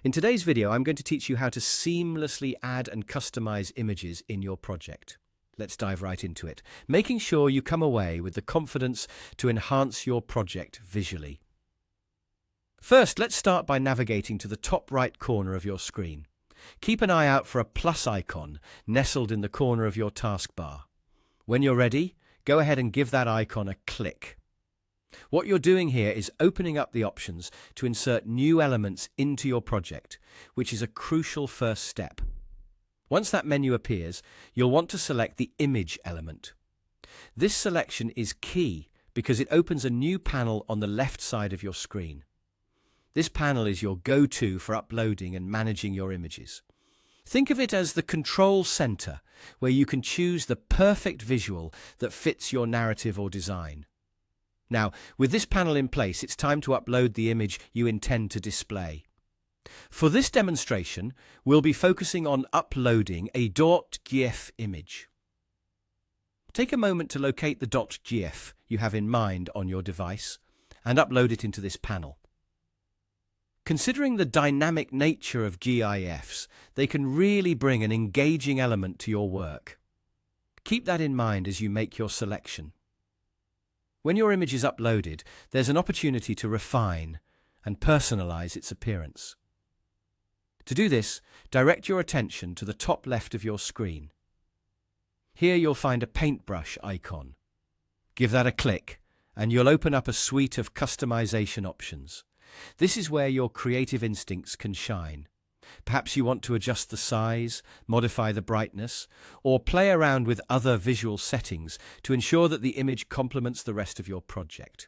In today's video, I'm going to teach you how to seamlessly add and customize images in your project. Let's dive right into it, making sure you come away with the confidence to enhance your project visually. First, let's start by navigating to the top right corner of your screen. Keep an eye out for a plus icon nestled in the corner of your taskbar. When you're ready, go ahead and give that icon a click. What you're doing here is opening up the options to insert new elements into your project, which is a crucial first step. Once that menu appears, you'll want to select the image element. This selection is key because it opens a new panel on the left side of your screen. This panel is your go-to for uploading and managing your images. Think of it as the control center, where you can choose the perfect visual that fits your narrative or design. Now, with this panel in place, it's time to upload the image you intend to display. For this demonstration, we'll be focusing on uploading a .gif image. Take a moment to locate the .gif you have in mind on your device and upload it into this panel. Considering the dynamic nature of GIFs, they can really bring an engaging element to your work. Keep that in mind as you make your selection. When your image is uploaded, there's an opportunity to refine and personalize its appearance. To do this, direct your attention to the top left of your screen. Here you'll find a paintbrush icon. Give that a click, and you'll open up a suite of customization options. This is where your creative instincts can shine. Perhaps you want to adjust the size, modify the brightness, or play around with other visual settings to ensure that the image complements the rest of your project.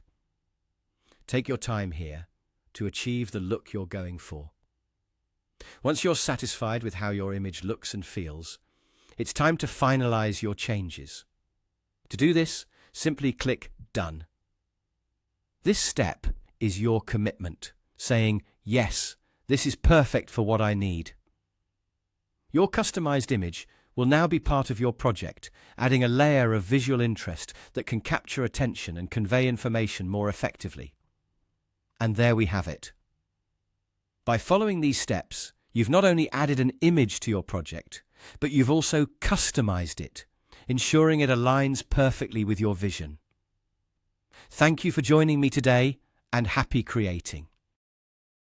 Take your time here to achieve the look you're going for. Once you're satisfied with how your image looks and feels, it's time to finalize your changes. To do this, simply click Done. This step is your commitment, saying, "Yes, this is perfect for what I need." Your customized image will now be part of your project, adding a layer of visual interest that can capture attention and convey information more effectively. And there we have it. By following these steps, you've not only added an image to your project, but you've also customized it, ensuring it aligns perfectly with your vision. Thank you for joining me today, and happy creating.